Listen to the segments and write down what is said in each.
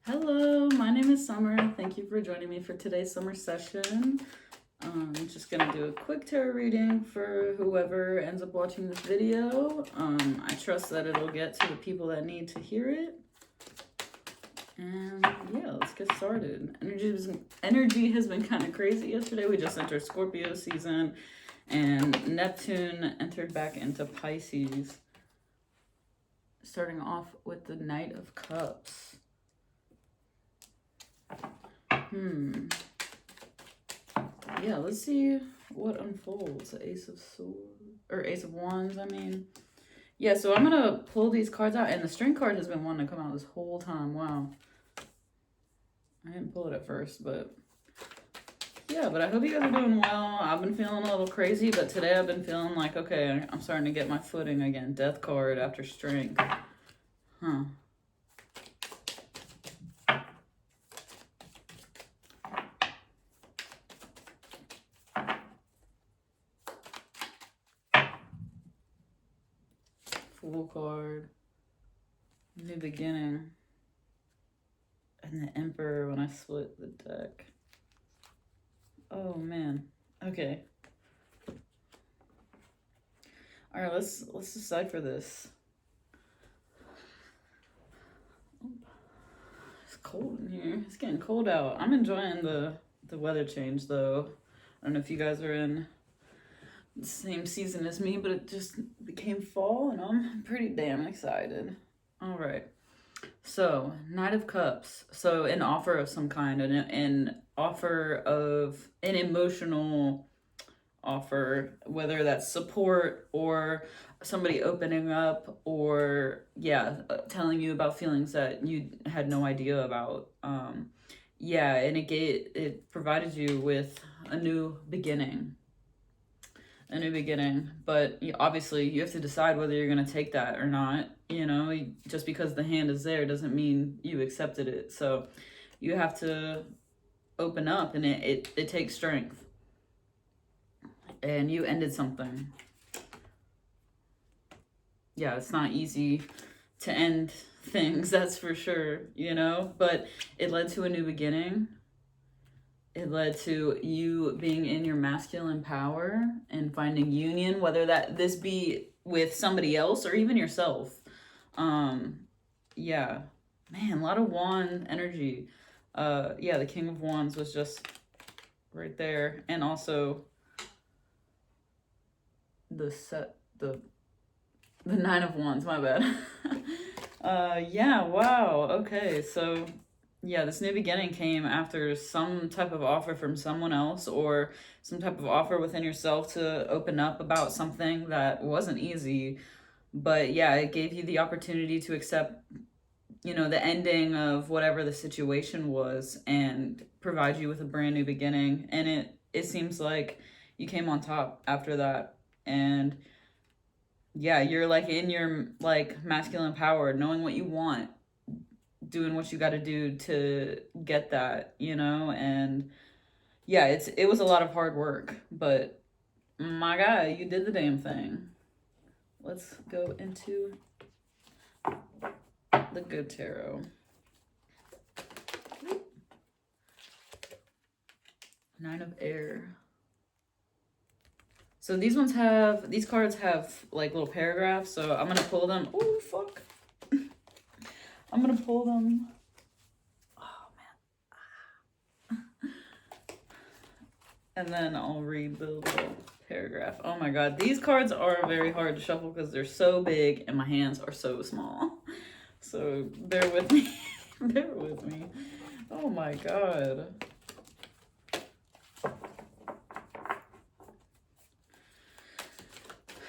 Hello, my name is Summer. Thank you for joining me for today's summer session. I'm just gonna do a quick tarot reading for whoever ends up watching this video. I trust that it'll get to the people that need to hear it. And yeah, let's get started. Energy has been kind of crazy yesterday. We just entered Scorpio season and Neptune entered back into Pisces. Starting off with the Knight of Cups. Yeah, let's see what unfolds. Ace of Swords, or Ace of Wands, I mean. Yeah, so I'm gonna pull these cards out, and the string card has been wanting to come out this whole time. Wow. I didn't pull it at first, but yeah, but I hope you guys are doing well. I've been feeling a little crazy, but today I've been feeling like, okay, I'm starting to get my footing again. Death card after strength. Huh. Fool card. New beginning. And the Emperor when I split the deck. Oh man. Okay. All right, let's decipher this. It's cold in here. It's getting cold out. I'm enjoying the weather change though. I don't know if you guys are in the same season as me, but it just became fall and I'm pretty damn excited. All right. So, Knight of Cups. So, an offer of some kind, an offer of an emotional offer, whether that's support or somebody opening up or, telling you about feelings that you had no idea about. And it provided you with a new beginning. But obviously you have to decide whether you're going to take that or not. You know, just because the hand is there doesn't mean you accepted it. So you have to open up, and it takes strength. And you ended something. Yeah, it's not easy to end things, that's for sure, you know, but it led to a new beginning. It led to you being in your masculine power and finding union, whether this be with somebody else or even yourself. Yeah, man, a lot of wand energy. The King of Wands was just right there, and also the Nine of Wands. My bad. Wow. Okay, so. Yeah, this new beginning came after some type of offer from someone else or some type of offer within yourself to open up about something that wasn't easy. But yeah, it gave you the opportunity to accept, the ending of whatever the situation was and provide you with a brand new beginning. And it seems like you came on top after that. And yeah, you're like in your like masculine power, knowing what you want, doing what you got to do to get that, and yeah, it was a lot of hard work, but my God, you did the damn thing. Let's go into the good tarot. Nine of Air. So these cards have like little paragraphs, so I'm gonna pull them. Oh fuck. I'm gonna pull them. Oh man. And then I'll read the little paragraph. Oh my God, these cards are very hard to shuffle because they're so big and my hands are so small. So bear with me. Bear with me. Oh my God.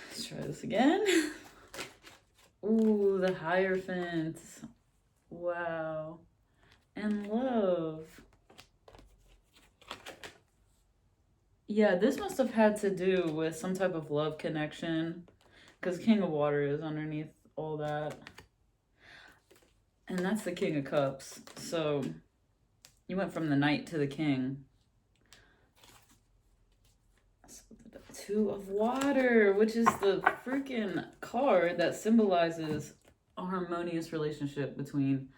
Let's try this again. Ooh, the Hierophant. Wow. And love. Yeah, this must have had to do with some type of love connection, because King of Water is underneath all that. And that's the King of Cups. So you went from the Knight to the King. Two of Water, which is the freaking card that symbolizes a harmonious relationship between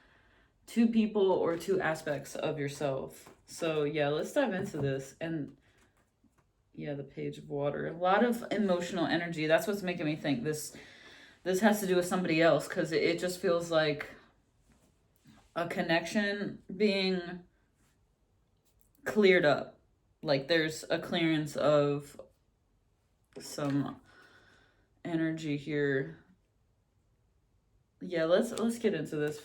two people or two aspects of yourself. So yeah, let's dive into this. And yeah, the page of water, a lot of emotional energy. That's what's making me think this has to do with somebody else, because it just feels like a connection being cleared up. Like there's a clearance of some energy here. Yeah, let's get into this.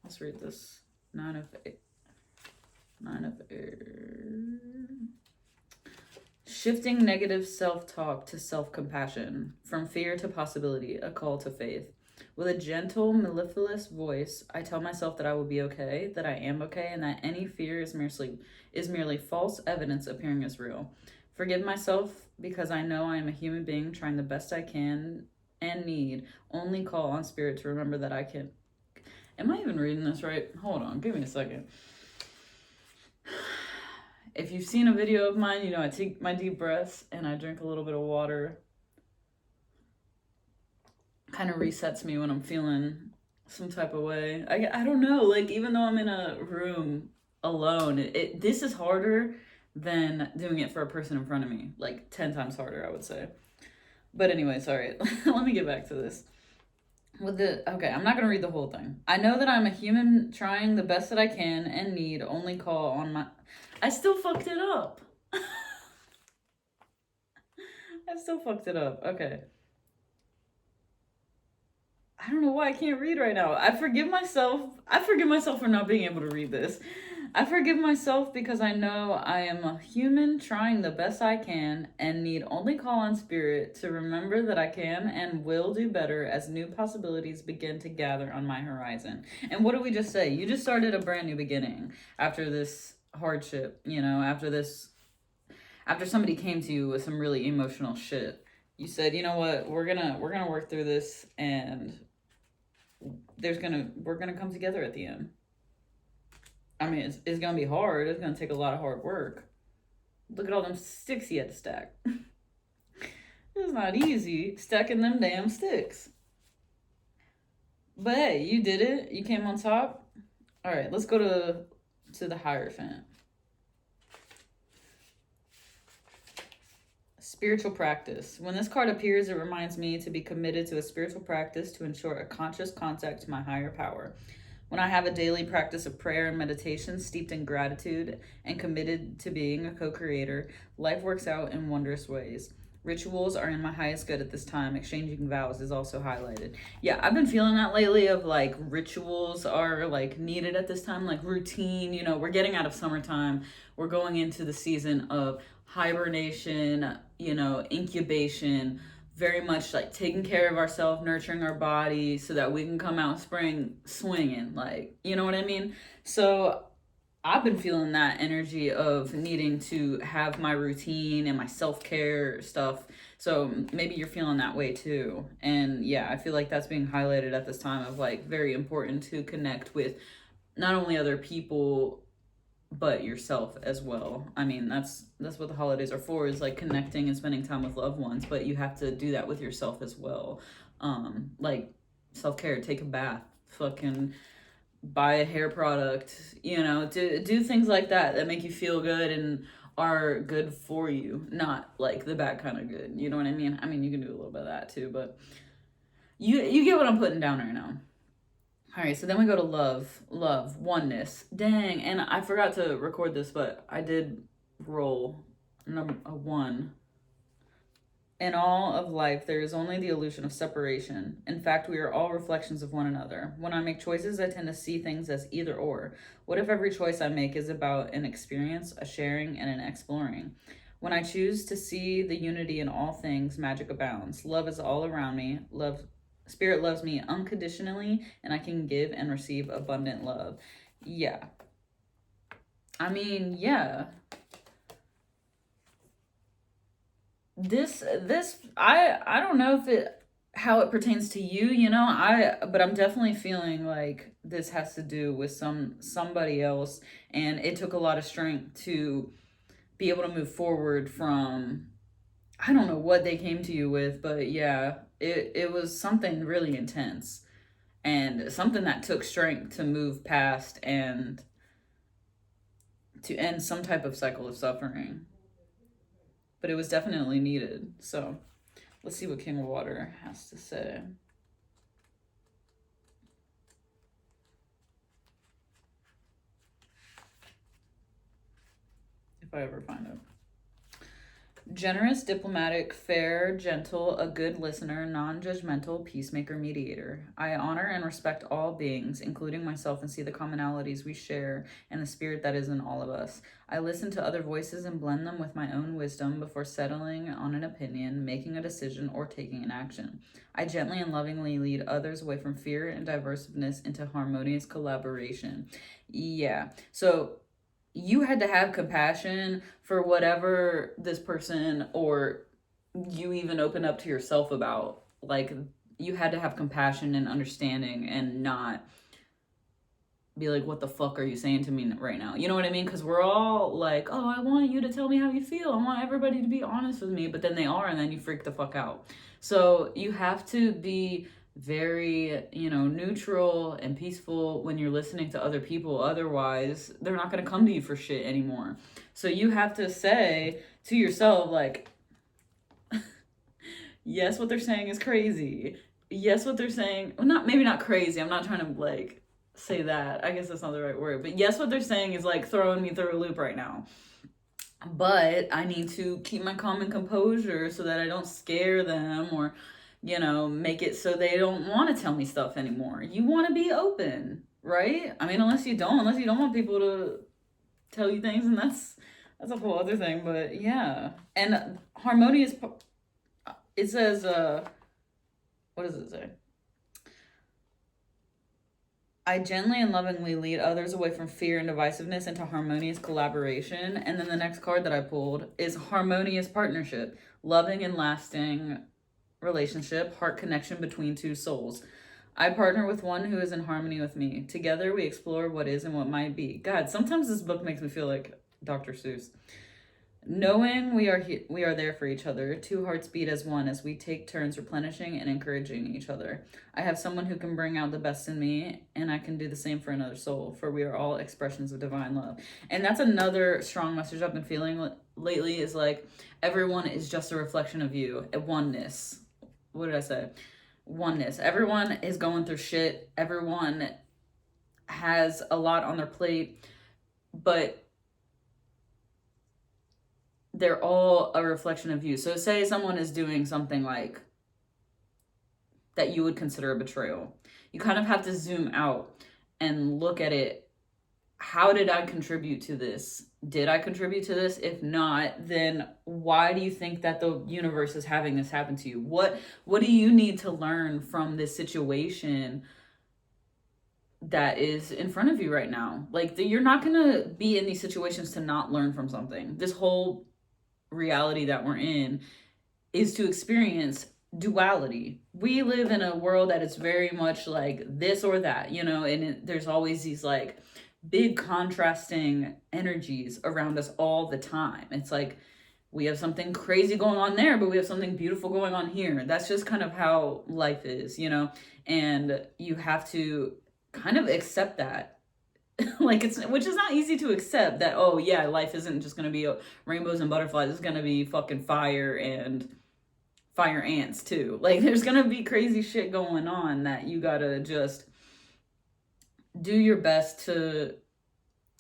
Let's read this. Nine of air. Shifting negative self-talk to self-compassion, from fear to possibility, a call to faith. With a gentle, mellifluous voice, I tell myself that I will be okay, that I am okay, and that any fear is merely false evidence appearing as real. Forgive myself because I know I am a human being trying the best I can and need only call on spirit to remember that I can. Am I even reading this right? Hold on, give me a second. If you've seen a video of mine, you know I take my deep breaths and I drink a little bit of water. Kind of resets me when I'm feeling some type of way. I don't know, like even though I'm in a room alone, this is harder than doing it for a person in front of me. Like 10 times harder, I would say. But anyway, sorry. Let me get back to this. Okay, I'm not gonna read the whole thing. I know that I'm a human trying the best that I can and need only call on my. I still fucked it up. I still fucked it up. Okay. I don't know why I can't read right now. I forgive myself for not being able to read this. I forgive myself because I know I am a human trying the best I can and need only call on spirit to remember that I can and will do better as new possibilities begin to gather on my horizon. And what did we just say? You just started a brand new beginning after this hardship, you know, after somebody came to you with some really emotional shit. You said, you know what, we're gonna work through this, and we're gonna come together at the end. I mean, it's gonna be hard. It's gonna take a lot of hard work. Look at all them sticks he had to stack. It's not easy stacking them damn sticks. But hey, you did it. You came on top. All right, let's go to the Hierophant. Spiritual practice. When this card appears, it reminds me to be committed to a spiritual practice to ensure a conscious contact to my higher power. When I have a daily practice of prayer and meditation steeped in gratitude and committed to being a co-creator, life works out in wondrous ways. Rituals are in my highest good at this time. Exchanging vows is also highlighted. Yeah, I've been feeling that lately of like rituals are like needed at this time, like routine. You know, we're getting out of summertime. We're going into the season of hibernation, you know, incubation, very much like taking care of ourselves, nurturing our body so that we can come out spring swinging, like, you know what I mean? So I've been feeling that energy of needing to have my routine and my self-care stuff. So maybe you're feeling that way too. And yeah, I feel like that's being highlighted at this time of like very important to connect with not only other people but yourself as well. I mean, that's what the holidays are for, is like connecting and spending time with loved ones, but you have to do that with yourself as well. Like self-care, take a bath, fucking buy a hair product, you know, do things like that make you feel good and are good for you, not like the bad kind of good. You know what I mean? I mean, you can do a little bit of that too, but you get what I'm putting down right now. All right, so then we go to love, oneness. Dang, and I forgot to record this, but I did roll a 1. In all of life, there is only the illusion of separation. In fact, we are all reflections of one another. When I make choices, I tend to see things as either or. What if every choice I make is about an experience, a sharing, and an exploring? When I choose to see the unity in all things, magic abounds. Love is all around me. Spirit loves me unconditionally, and I can give and receive abundant love. Yeah. I mean, yeah. This I don't know if how it pertains to you, you know, but I'm definitely feeling like this has to do with somebody else, and it took a lot of strength to be able to move forward from, I don't know what they came to you with, but yeah, it was something really intense. and something that took strength to move past and to end some type of cycle of suffering. But it was definitely needed. So let's see what King of Water has to say. If I ever find it. Generous, diplomatic, fair, gentle, a good listener, non-judgmental, peacemaker, mediator. I honor and respect all beings, including myself, and see the commonalities we share and the spirit that is in all of us. I listen to other voices and blend them with my own wisdom before settling on an opinion, making a decision, or taking an action. I gently and lovingly lead others away from fear and diversiveness into harmonious collaboration. Yeah. So you had to have compassion for whatever this person, or you even open up to yourself about. Like, you had to have compassion and understanding and not be like, what the fuck are you saying to me right now? You know what I mean? Because we're all like, oh, I want you to tell me how you feel. I want everybody to be honest with me. But then they are, and then you freak the fuck out. So you have to be very, neutral and peaceful when you're listening to other people. Otherwise, they're not going to come to you for shit anymore. So you have to say to yourself, like, yes, what they're saying is crazy. Yes, what they're saying, well, maybe not crazy. I'm not trying to, like, say that. I guess that's not the right word. But yes, what they're saying is, like, throwing me through a loop right now. But I need to keep my calm and composure so that I don't scare them or make it so they don't want to tell me stuff anymore. You want to be open, right? I mean, unless you don't want people to tell you things, and that's a whole other thing. But yeah, and harmonious. It says, what does it say? I gently and lovingly lead others away from fear and divisiveness into harmonious collaboration. And then the next card that I pulled is harmonious partnership, loving and lasting relationship, heart connection between two souls. I partner with one who is in harmony with me. Together we explore what is and what might be. God, sometimes this book makes me feel like Dr. Seuss. Knowing we are there for each other, two hearts beat as one as we take turns replenishing and encouraging each other. I have someone who can bring out the best in me, and I can do the same for another soul, for we are all expressions of divine love. And that's another strong message I've been feeling lately, is like, everyone is just a reflection of you. Oneness. What did I say? Oneness. Everyone is going through shit. Everyone has a lot on their plate, but they're all a reflection of you. So say someone is doing something like that you would consider a betrayal. You kind of have to zoom out and look at it. How did I contribute to this? Did I contribute to this? If not, then why do you think that the universe is having this happen to you? What do you need to learn from this situation that is in front of you right now? Like, you're not going to be in these situations to not learn from something. This whole reality that we're in is to experience duality. We live in a world that is very much like this or that, and there's always these like big contrasting energies around us all the time. It's like we have something crazy going on there, but we have something beautiful going on here. That's just kind of how life is, and you have to kind of accept that. Like, which is not easy to accept, that, oh yeah, life isn't just going to be rainbows and butterflies. It's going to be fucking fire and fire ants too. Like, there's going to be crazy shit going on that you got to just do your best to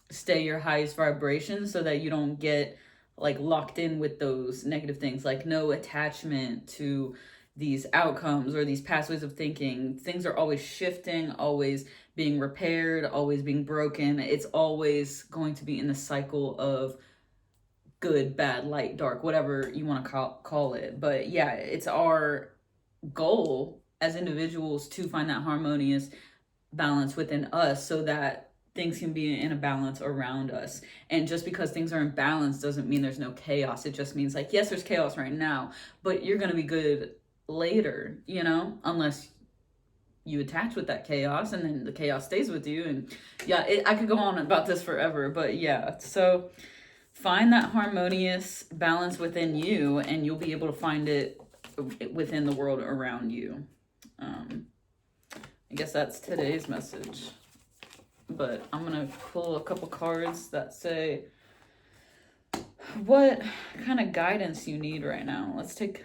stay your highest vibration so that you don't get like locked in with those negative things. Like, no attachment to these outcomes or these past ways of thinking. Things are always shifting, always being repaired, always being broken. It's always going to be in the cycle of good, bad, light, dark, whatever you want to call it. But yeah, it's our goal as individuals to find that harmonious balance within us so that things can be in a balance around us. And just because things are in balance doesn't mean there's no chaos. It just means, like, yes, there's chaos right now, but you're going to be good later, unless you attach with that chaos and then the chaos stays with you. And yeah, I could go on about this forever, but yeah, so find that harmonious balance within you and you'll be able to find it within the world around you. I guess that's today's message. But I'm going to pull a couple cards that say what kind of guidance you need right now. Let's take...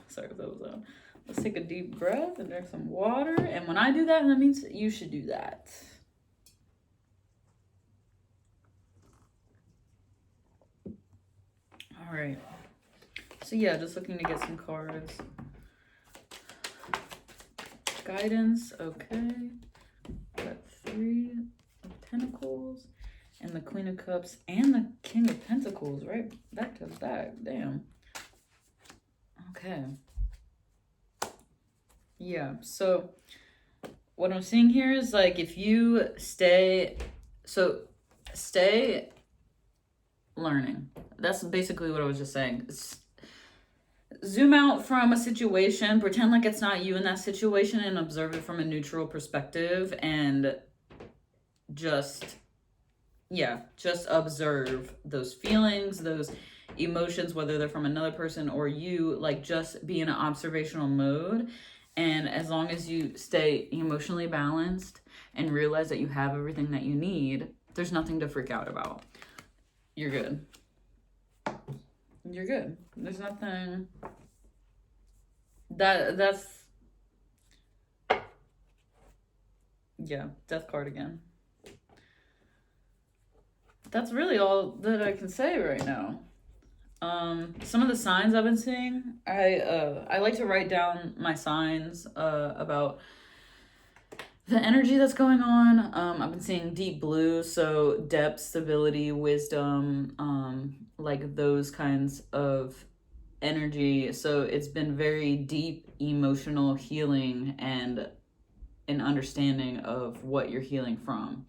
Sorry if that was on. Let's take a deep breath and drink some water. And when I do that, that means you should do that. All right. So yeah, just looking to get some cards. Guidance, okay. Got 3 of Pentacles and the Queen of Cups and the King of Pentacles, right? Back to back, damn. Okay. Yeah, so what I'm seeing here is like if you stay learning. That's basically what I was just saying. Zoom out from a situation, pretend like it's not you in that situation, and observe it from a neutral perspective, and just observe those feelings, those emotions, whether they're from another person or you. Like, just be in an observational mode. And as long as you stay emotionally balanced and realize that you have everything that you need, there's nothing to freak out about. You're good. You're good. There's nothing... That's... Yeah, Death card again. That's really all that I can say right now. Some of the signs I've been seeing, I like to write down my signs about the energy that's going on. I've been seeing deep blue, so depth, stability, wisdom, like those kinds of energy. So it's been very deep emotional healing and an understanding of what you're healing from.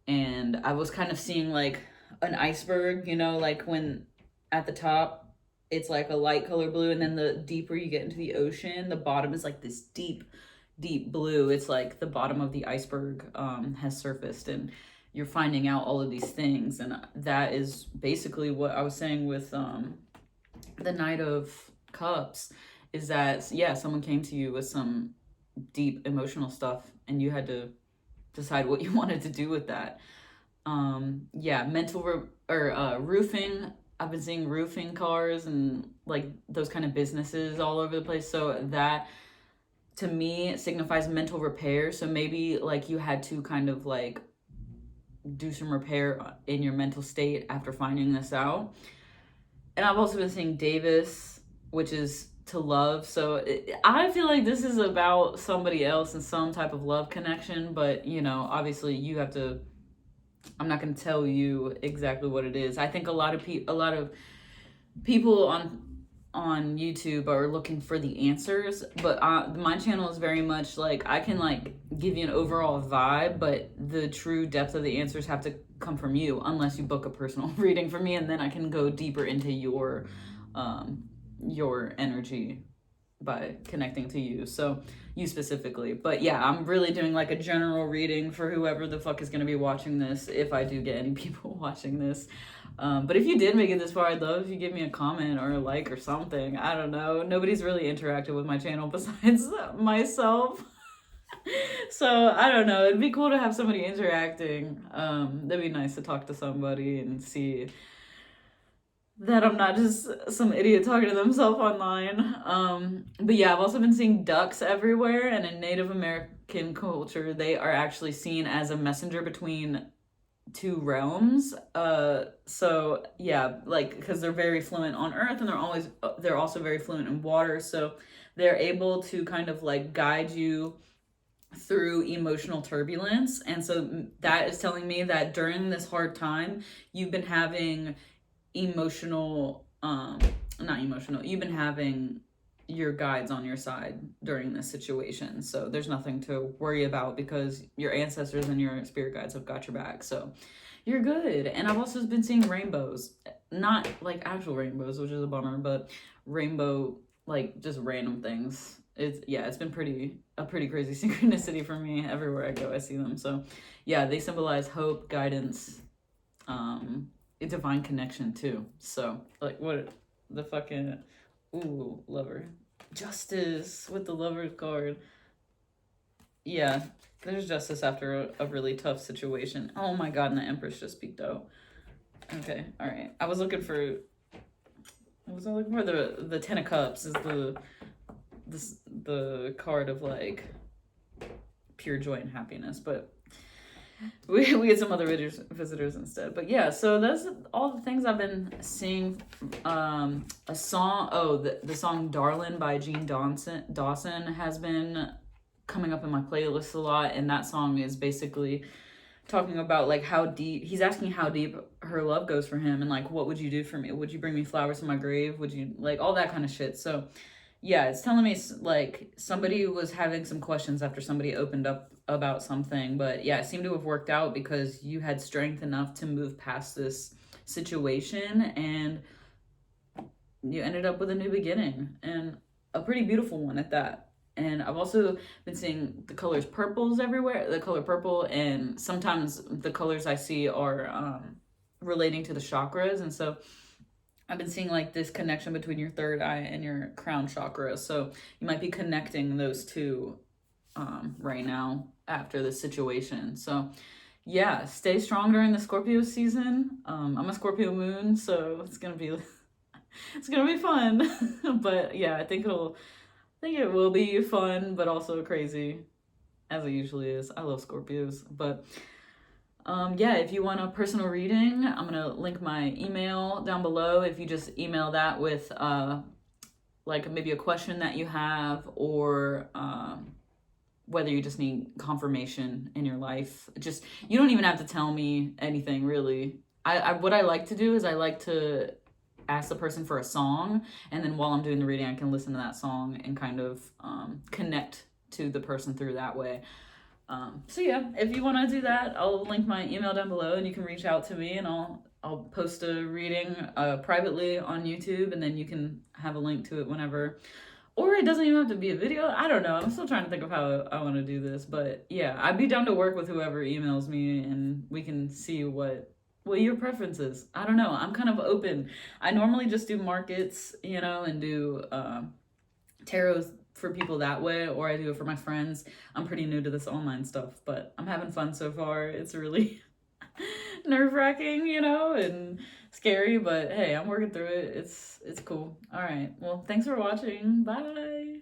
And I was kind of seeing like an iceberg, you know, like when at the top it's like a light color blue, and then the deeper you get into the ocean, the bottom is like this deep blue. It's like the bottom of the iceberg has surfaced, and you're finding out all of these things. And that is basically what I was saying with the Knight of Cups, is that, yeah, someone came to you with some deep emotional stuff, and you had to decide what you wanted to do with that. Yeah, roofing. I've been seeing roofing cars and like those kind of businesses all over the place. So that to me signifies mental repair. So maybe like you had to kind of like do some repair in your mental state after finding this out. And I've also been seeing Davis, which is to love. So I feel like this is about somebody else and some type of love connection, but you know, obviously you have to... I'm not going to tell you exactly what it is. I think a lot of people on YouTube are looking for the answers, but my channel is very much like I can like give you an overall vibe, but the true depth of the answers have to come from you, unless you book a personal reading from me, and then I can go deeper into your energy by connecting to you. So you specifically. But yeah, I'm really doing like a general reading for whoever the fuck is going to be watching this, if I do get any people watching this. But if you did make it this far, I'd love if you give me a comment or a like or something. I don't know. Nobody's really interacted with my channel besides myself. So I don't know. It'd be cool to have somebody interacting. That'd be nice to talk to somebody and see that I'm not just some idiot talking to themselves online. But yeah, I've also been seeing ducks everywhere, and in Native American culture, they are actually seen as a messenger between two realms. So yeah, like, because they're very fluent on earth, and they're also very fluent in water, so they're able to kind of like guide you through emotional turbulence. And so that is telling me that during this hard time, you've been having you've been having your guides on your side during this situation. So there's nothing to worry about, because your ancestors and your spirit guides have got your back. So you're good. And I've also been seeing rainbows, not like actual rainbows, which is a bummer, but rainbow, like just random things. It's been a pretty crazy synchronicity for me. Everywhere I go, I see them. So yeah, they symbolize hope, guidance, a divine connection too. So like, what the fucking... Ooh, lover. Justice with the Lover's card. yeah, there's justice after a really tough situation. Oh my god, and the Empress just peeked out. Okay, all right. I was looking for. What was I looking for? The Ten of Cups is the card of like pure joy and happiness, but we get some other visitors instead. But yeah, so that's all the things I've been seeing. A song. Oh, the song "Darlin" by Jean Dawson has been coming up in my playlist a lot, and that song is basically talking about like how deep he's asking how deep her love goes for him, and like what would you do for me? Would you bring me flowers to my grave? Would you like all that kind of shit? So yeah, it's telling me like somebody was having some questions after somebody opened up about something, but yeah, it seemed to have worked out because you had strength enough to move past this situation, and you ended up with a new beginning, and a pretty beautiful one at that. And I've also been seeing the colors purples everywhere, the color purple, and sometimes the colors I see are relating to the chakras. And so I've been seeing like this connection between your third eye and your crown chakra. So you might be connecting those two right now after this situation. So yeah, stay strong during the Scorpio season. I'm a Scorpio moon, so it's gonna be it's gonna be fun. But yeah, I think it will be fun, but also crazy, as it usually is. I love Scorpios, but yeah, if you want a personal reading, I'm gonna link my email down below. If you just email that with like maybe a question that you have, or whether you just need confirmation in your life. Just, you don't even have to tell me anything really. What I like to do is I like to ask the person for a song, and then while I'm doing the reading I can listen to that song and kind of connect to the person through that way. So yeah, if you want to do that, I'll link my email down below, and you can reach out to me, and I'll post a reading privately on YouTube, and then you can have a link to it whenever. Or it doesn't even have to be a video. I don't know. I'm still trying to think of how I want to do this, but yeah, I'd be down to work with whoever emails me, and we can see what your preference is. I don't know. I'm kind of open. I normally just do markets, and do tarot for people that way, or I do it for my friends. I'm pretty new to this online stuff, but I'm having fun so far. It's really nerve-wracking, and scary, but hey, I'm working through it. It's cool. All right. Well, thanks for watching. Bye.